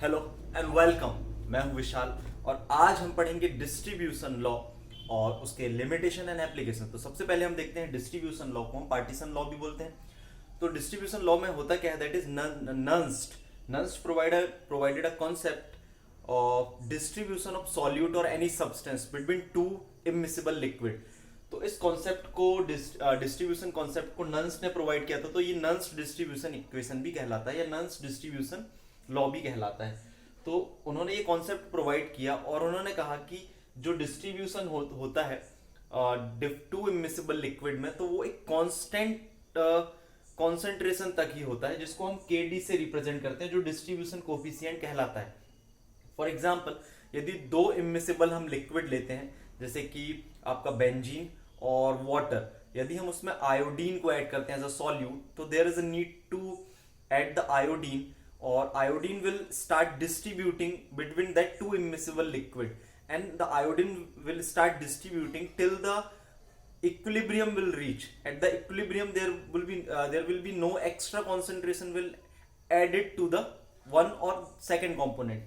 Hello and welcome. मैं हूं विशाल और आज हम पढ़ेंगे डिस्ट्रीब्यूशन लॉ और उसके लिमिटेशन एंड एप्लीकेशन। तो सबसे पहले हम देखते हैं डिस्ट्रीब्यूशन लॉ को हम पार्टीशन लॉ भी बोलते हैं। तो डिस्ट्रीब्यूशन लॉ में होता क्या है, that is Nernst provided a concept of distribution of solute और any substance between two immiscible liquid. तो इस कॉन्सेप्ट को डिस्ट्रीब्यूशन कॉन्सेप्ट को नंस ने प्रोवाइड किया था, तो ये नंस डिस्ट्रीब्यूशन इक्वेशन भी कहलाता है या नंस डिस्ट्रीब्यूशन लॉ भी कहलाता है। तो उन्होंने ये कॉन्सेप्ट प्रोवाइड किया और उन्होंने कहा कि जो डिस्ट्रीब्यूशन होता है टू इमिसिबल लिक्विड में, तो वो एक कांस्टेंट कॉन्सेंट्रेशन तक ही होता है, जिसको हम KD से रिप्रेजेंट करते हैं, जो डिस्ट्रीब्यूशन कोफिशिएंट कहलाता है। फॉर एग्जाम्पल, यदि दो इमिसिबल हम लिक्विड लेते हैं, जैसे कि आपका बेंजीन और वाटर, यदि हम उसमें आयोडीन को ऐड करते हैं एज अ सॉल्यूट, तो there is a need to add the iodine, or iodine will start distributing between that two immiscible liquid, and the iodine will start distributing till the equilibrium will reach. At the equilibrium there will be no extra concentration will added to the one or second component.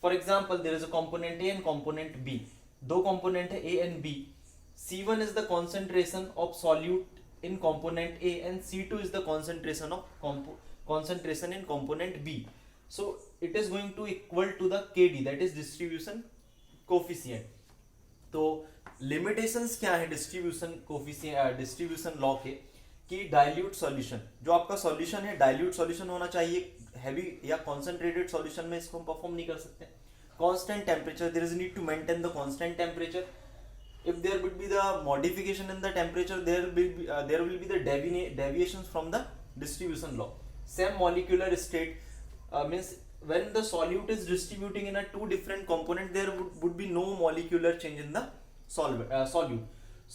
For example, there is a component A and component B. दो component है A and B. C1 is the concentration of solute in component A and C2 is the concentration in component B. So it is going to equal to the KD, that is distribution coefficient. तो limitations क्या है distribution law के, कि dilute solution, जो आपका solution है dilute solution होना चाहिए, हैवी या कॉन्सेंट्रेटेड सॉल्यूशन में इसको हम परफॉर्म नहीं कर सकते। Constant temperature, there is need to maintain the constant temperature. If there would be the modification in the temperature, there will be the deviations from the distribution law. Same molecular state means when the solute is distributing in a two different component, there would be no molecular change in the solute.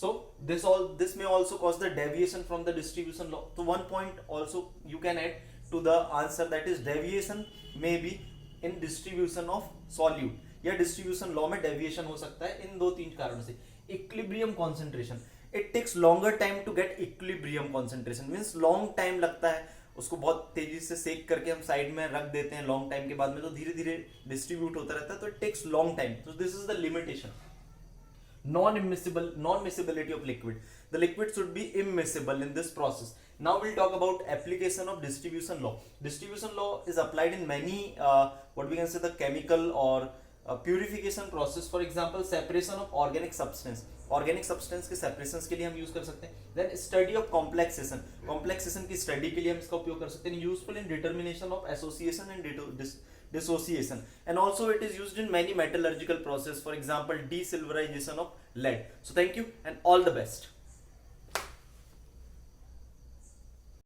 So this may also cause the deviation from the distribution law. So one point also you can add to the answer, that is deviation may be in distribution of solute, या distribution law में deviation हो सकता है इन दो तीन कारणों से. Equilibrium concentration, it takes longer time to get equilibrium concentration, means long time लगता है उसको, बहुत तेजी से सेक करके हम साइड में रख देते हैं लॉन्ग टाइम के बाद में, तो धीरे धीरे डिस्ट्रीब्यूट होता रहता है, तो इट टेक्स लॉन्ग टाइम. तो this is the limitation. Non-miscibility of liquid. The liquid should be immiscible in this process. Now we'll talk about application of distribution law. Distribution law is applied in many what we can say the chemical or purification process. For example, separation of organic substance. Organic substance के separations के लिए हम use कर सकते हैं. Then study of complexation. Complexation की study के लिए हम इसका उपयोग कर सकते हैं. Useful in determination of association and dissociation, and also it is used in many metallurgical process. For example, desilverization of lead. So thank you and all the best.